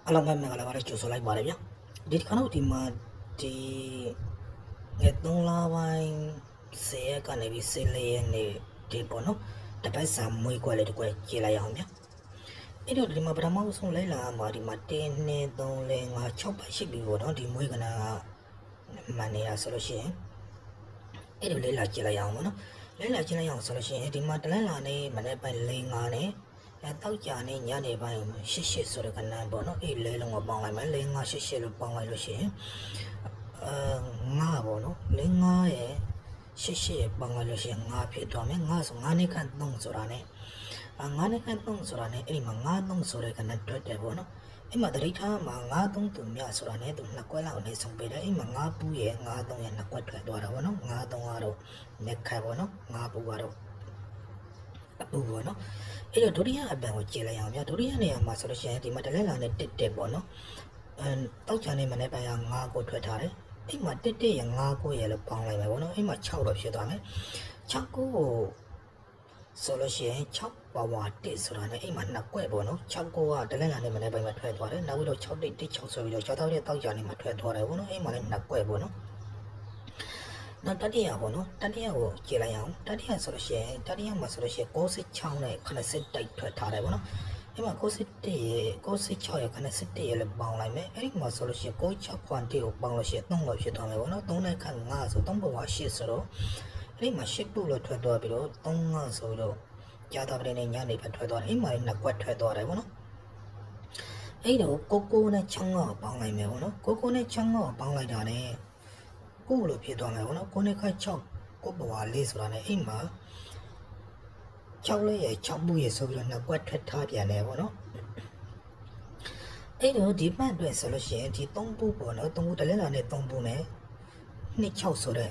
အလုံးမဲ့မင်္ဂလာပါလို့ကြိုဆိုလိုက်ပါတယ်ဗျာဒီခါတော့ဒီမှာဒီ3လပိုင်း10ရက်ကနေပြီး14ရက်နေ့ဒီပေါ့နော်တပတ်စာမွေးခွက်လေးတစ်ခွက်ကြည့်လိုက်အောင်ဗျာအဲ့တော့ဒီမှာပထမဆုံးလိုက်လာမှာဒီမှာ1 2 3 4 5 6ပတ်ရှိပြီပေါ့နော်ဒီမွေးကနာမှန်နေတာဆိုလို့ရှိရင်အဲ့လိုလေးလာကြည့်လိုက်အောင်ပေါ့နော်လေးလာကြည့်လိုက်အောင်ဆိုလို့ရှိရင်ဒီမှာတလန်းလာနေမနေ့ပိုင်း4 5နဲ့တောက်ကြနေညနေပိုင်း88ဆိုတဲ့ကဏ္ဍပေါ့နော်အေးလေးလုံးကိုပေါင်းလိုက်မယ်4 5 88လို့ပေါင်းလိုက်လို့ရှိရင်9ပေါ့နော်4 5ရဲ့88ရဲ့ပေါင်းလိုက်လို့ရှိရင်9ဖြစ်သွားမယ်9ဆို9နဲ့ခန့်3ဆိုတာနဲ့9နဲ့ခန့်3ဆိုတာနဲ့အဲ့ဒီမှာ9 3ဆိုတဲ့ကဏ္ဍတွက်တယ်ပေါ့နော်အဲ့မှာတရိထားမှာ9 3သူမြဆိုတာနဲ့သူ2ကွက်လောက်နေဆုံးပေးတယ်အဲ့မှာ9ပူရဲ့9 3ရဲ့2ကွက်ထွက်သွားတာပေါ့နော်9 3ကတော့လက်ခတ်ပေါ့နော်9ပူကတော့အပူပေါ့နော်အဲ့တော့ဒုတိယအပံကိုကြည့်လိုက်အောင်ဗျာဒုတိယနေရာမှာဆိုလို့ရှိရင်ဒီမှာတလဲလာနဲ့တက်ပေါ့နော်တောက်ချာနေမနေ့ပိုင်းက9ကိုထွက်ထားတယ်အဲ့မှာတက်ရဲ့9ကိုရဲ့လို့ပေါင်းလိုက်မယ်ပေါ့နော်အဲ့မှာ6တော့ဖြစ်သွားမယ်6ကိုဆိုလို့ရှိရင်6ပါဝါ1ဆိုတာနဲ့အဲ့မှာ2ကွက်ပေါ့နော်6ကိုကတလဲလာနဲ့မနေ့ပိုင်းမှာထွက်သွားတယ်နောက်ပြီးတော့6 1 6ဆိုပြီးတော့6တောက်တဲ့တောက်ချာနေမှာထွက်သွားတယ်ပေါ့နော်အဲ့မှာလည်း2ကွက်ပေါ့နော်နောက်တတိယပေါ့နော်တတိယကိုကြည့်လိုက်အောင်တတိယဆိုလို့ရှိရင်တတိယမှာဆိုလို့ရှိရင်96နဲ့80တိုက်ထွက်ထားတယ်ပေါ့နော်အဲ့မှာ91ရဲ့96ရဲ့81ရဲ့လည်းပေါင်းလိုက်မယ်အဲ့ဒီမှာဆိုလို့ရှိရင်96ခွန်1ကိုပေါင်းလို့ရှိရင်3လို့ဖြစ်သွားမယ်ပေါ့နော်3နဲ့ခန့်5ဆို3ဘဝ8ဆိုတော့အဲ့ဒီမှာ8ပုလို့ထွက်သွားပြီးတော့3 5ဆိုတော့ကြာတာပရင်နဲ့ညနေပဲထွက်သွားတယ်အဲ့မှာလည်း2ကွက်ထွက်သွားတယ်ပေါ့နော်အဲ့တော့ကိုနဲ့ချောင်းကပေါင်းလိုက်မယ်ပေါ့နော်ကိုနဲ့ချောင်းကပေါင်းလိုက်တာနဲ့ကိုလို့ဖြစ်သွားမယ်ပေါ့နော်ကိုနဲ့ခါ6ကိုဘဝ4ဆိုတာနဲ့အိမ်မှာ6လေးရဲ့6ဘူးရဲ့ဆိုပြီးတော့2ကွက်ထွက်ထားပြန်တယ်ပေါ့နော်အဲ့တော့ဒီပတ်အတွက်ဆိုလို့ရှိရင်ဒီ3ဘူးပေါ့နော်3ဘူးတလဲလာနဲ့3ဘူးနဲ့26ဆိုတဲ့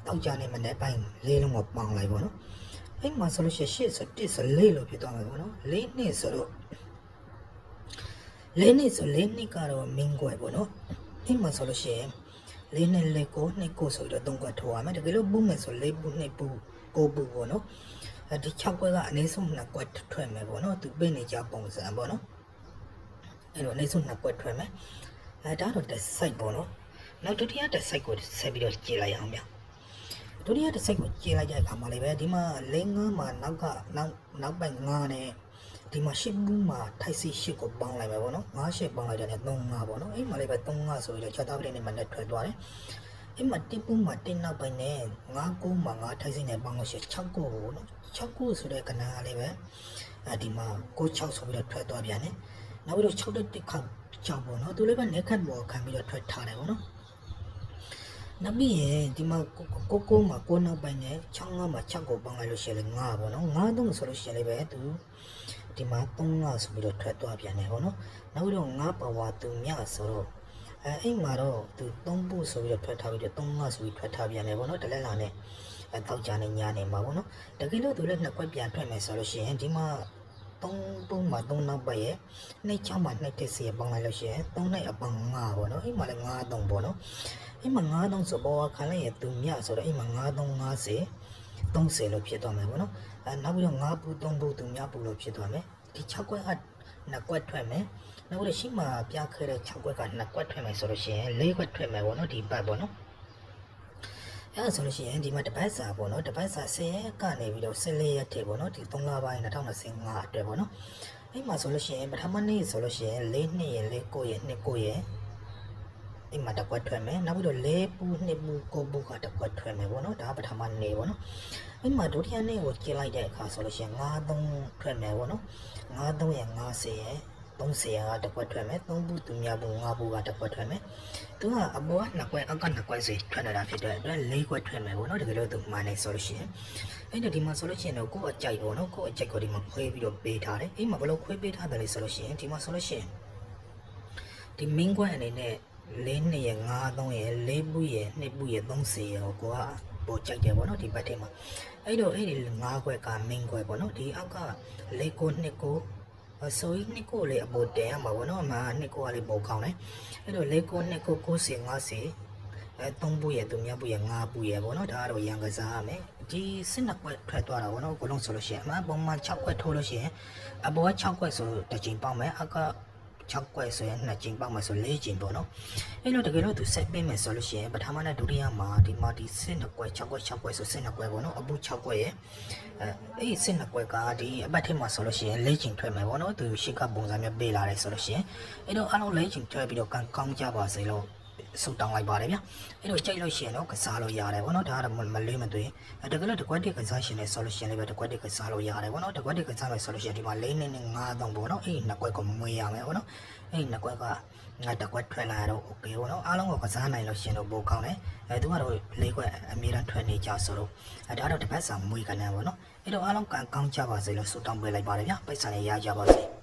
တောက်ကြနေမနေ့ပိုင်း4လုံးကိုပေါင်းလိုက်ပေါ့နော်အဲ့မှာဆိုလို့ရှိရင်8ဆို1ဆို4လို့ဖြစ်သွားမယ်ပေါ့နော်4နှစ်ဆိုတော့4နှစ်ဆို4နှစ်ကတော့မင်းကွယ်ပေါ့နော်အဲ့မှာဆိုလို့ရှိရင်4နဲ့4ကို2ကိုဆိုတော့3ကွက်ထိုးရမယ်တကယ်လို့ပူးမယ်ဆို4ပူး2ပူး9ပူးပေါ့နော်ဒီ6ကွက်ကအနည်းဆုံး2ကွက်ထွက်မယ်ပေါ့နော်သူပြင်နေကြပုံစံပေါ့နော်အဲ့တော့အနည်းဆုံး2ကွက်ထွက်မယ်ဒါတော့တစ်စိုက်ပေါ့နော်နောက်ဒုတိယတစ်စိုက်ကိုဆက်ပြီးတော့ကြည့်လိုက်အောင်ဗျဒုတိယတစ်စိုက်ကိုကြည့်လိုက်တဲ့အခါမှာလည်းပဲဒီမှာ4 5မှာနောက်ပိုင်း9နဲ့ဒီမှာ8ဘူးမှာထိုက်စီ8ကိုပေါင်းလိုက်မယ်ပေါ့နော်9 8ပေါင်းလိုက်တယ်နဲ့3 5ပေါ့နော်အဲ့မှာလည်းပဲ3 5ဆိုပြီးတော့ချက်သားပရိနဲ့မှလည်းထွက်သွားတယ်အဲ့မှာ1ဘူးမှာ1နောက်ပိုင်းနဲ့9 9မှာ9ထိုက်စီနဲ့ပေါင်းလို့ရှိရင်6ကိုပေါ့နော်6ကိုဆိုတဲ့ကဏ္ဍကလည်းပဲဒီမှာ9 6ဆိုပြီးတော့ထွက်သွားပြန်တယ်နောက်ပြီးတော့6တက်ခန့်6ပေါ့နော်သူလည်းပဲနေခတ်ပေါ်ခံပြီးတော့ထွက်ထားတယ်ပေါ့နော်နောက်ပြီးရင်ဒီမှာကိုမှာ9နောက်ပိုင်းနဲ့6 5မှာ6ကိုပေါင်းလိုက်လို့ရှိရင်5ပေါ့နော်5 3ဆိုလို့ရှိရင်လည်းပဲသူဒီမှာ3 5ဆိုပြီးတော့ထွက်သွားပြန်တယ်ပေါ့နော်နောက်ပြီးတော့5ပါဝါသူမြဆိုတော့အဲ့မှာတော့သူ3ပုဆိုပြီးတော့ထွက်ထားပြီးတော့3 5ဆိုပြီးထွက်ထားပြန်တယ်ပေါ့နော်တလဲလာနဲ့တောက်ကြနေညာနေမှာပေါ့နော်တကယ်လို့သူလည်း2ကွက်ပြန်ထွက်မယ်ဆိုလို့ရှိရင်ဒီမှာ3ပုံမှာ3နောက်ပတ်ရဲ့2 6မှာ2တက်စီပေါင်းလိုက်လို့ရှိရင်3နဲ့အပေါင်း5ပေါ့နော်အဲ့မှာလည်း5 3ပေါ့နော်အဲ့မှာ9 3ဆိုပေါ်ခံလိုက်ရသူမြဆိုတော့အဲ့မှာ9 3 50 30လို့ဖြစ်သွားမယ်ပေါ့နော်နောက်ပြီးတော့9ပူ3ပူသူမြပူလို့ဖြစ်သွားမယ်ဒီ6ကွက်က2ကွက်ထွက်မယ်နောက်ပြီးတော့ရှိမှပြခဲ့တဲ့6ကွက်က2ကွက်ထွက်မယ်ဆိုလို့ရှိရင်4ကွက်ထွက်မယ်ပေါ့နော်ဒီပတ်ပေါ့နော်အဲ့ဆိုလို့ရှိရင်ဒီမှာတပတ်စာပေါ့နော်တပတ်စာ10ရက်ကနေပြီးတော့14ရက်ထိပေါ့နော်ဒီ3လပိုင်း2025အတွက်ပေါ့နော်အဲ့မှာဆိုလို့ရှိရင်ပထမနေ့ဆိုလို့ရှိရင်4 2ရက်4 9ရက်2 9ရက်အဲ့မှာတစ်ကွက်ထွက်မယ်နောက်ပြီးတော့4ပူ2ပူ9ပူကတစ်ကွက်ထွက်မယ်ပေါ့နော်ဒါပထမနေ့ပေါ့နော်အဲ့မှာဒုတိယနေ့ကိုကျင်းလိုက်တဲ့အခါဆိုလို့ရှိရင်9 3ထွက်မယ်ပေါ့နော်9 3ရဲ့50ရဲ့30ကတစ်ကွက်ထွက်မယ်3ပူသူများပူ5ပူကတစ်ကွက်ထွက်မယ်သူကအပေါ်က2ကွက်အောက်က2ကွက်စီထွက်နေတာဖြစ်တဲ့အတွက်4ကွက်ထွက်မယ်ပေါ့နော်တကယ်လို့သူမှန်နေဆိုလို့ရှိရင်အဲ့တော့ဒီမှာဆိုလို့ရှိရင်တော့ကိုယ့်အကြိုက်ပေါ့နော်ကိုယ့်အကြိုက်ကိုဒီမှာခွဲပြီးတော့ပေးထားတယ်အဲ့မှာဘယ်လိုခွဲပေးထားတယ်လဲဆိုလို့ရှိရင်ဒီမှာဆိုလို့ရှိရင်ဒီ main ကွက်အနေနဲ့4 2ရဲ့5 3ရဲ့4ပူရဲ့2ပူရဲ့30ရဲ့ကိုကပိုကြိုက်တယ်ပေါ့နော်ဒီဘက်ထဲမှာအဲ့တော့အဲ့ဒီ5ခွက်က main ခွက်ပေါ့နော်ဒီအောက်က4 9 2 9ဆိုရင်2ကိုလေအပေါ်တင်ရမှာပေါ့နော်အမှ2ကိုကလေပိုကောင်းတယ်အဲ့တော့4 9 2 9 9 10 50 3ပူရဲ့သူများပူရဲ့5ပူရဲ့ပေါ့နော်ဒါကတော့ရန်ကစားရမယ်ဒီ12ခွက်ထွက်သွားတာပေါ့နော်အကုန်လုံးဆိုလို့ရှိရင်အမှပုံမှန်6ခွက်ထိုးလို့ရှိရင်အပေါ်က6ခွက်ဆိုတစ်ချိန်ပေါင်းမယ်အောက်က 6ကွက်ဆိုရင်2ချိန်ပေါက်မယ်ဆို4ချိန်ပေါ့နော်အဲ့လိုတကယ်လို့သူဆက်ပေးမယ်ဆိုလို့ရှိရင်ပထမနဲ့ဒုတိယမှာဒီမှာဒီစစ်2ကွက်6ကွက်6ကွက်ဆိုစစ်2ကွက်ပေါ့နော်အပူ6ကွက်ရဲ့အဲ့ဒီစစ်2ကွက်ကဒီအပတ်ထက်မှာဆိုလို့ရှိရင်4ချိန်ထွက်မယ်ပေါ့နော်သူရှေ့ကပုံစံမျိုးပေးလာတယ်ဆိုလို့ရှိရင်အဲ့တော့အားလုံး4ချိန်ထွက်ပြီးတော့ကောင်းကြပါစေလို့ဆုတောင်းလိုက်ပါတယ်ဗျအဲ့တော့ကြိုက်လို့ရှိရင်တော့ကစားလို့ရတယ်ဗောနော်ဒါကတော့မလေးမသွေးတကယ်လို့တကွက်တစ်ကစားရှင်နေဆိုလို့ရှိရင်လည်းတကွက်တစ်ကစားလို့ရတယ်ဗောနော်တကွက်တစ်ကစားမယ်ဆိုလို့ရှိရင်ဒီမှာ4နဲ့5တောင်ဗောနော်အဲ့နှစ်ကွက်ကမွေးရမယ်ဗောနော်အဲ့နှစ်ကွက်ကငါတကွက်ထွက်လာတော့โอเคဗောနော်အားလုံးကိုကစားနိုင်လို့ရှင်တော့ပိုကောင်းတယ်သူကတော့4ကွက်အမြဲတမ်းထွက်နေကြဆိုတော့ဒါတော့တစ်ပတ်စာမွေးကနန်းဗောနော်အဲ့တော့အားလုံးကောင်းကြပါစေလို့ဆုတောင်းပေးလိုက်ပါတယ်ဗျပိတ်စာနဲ့ရကြပါစေ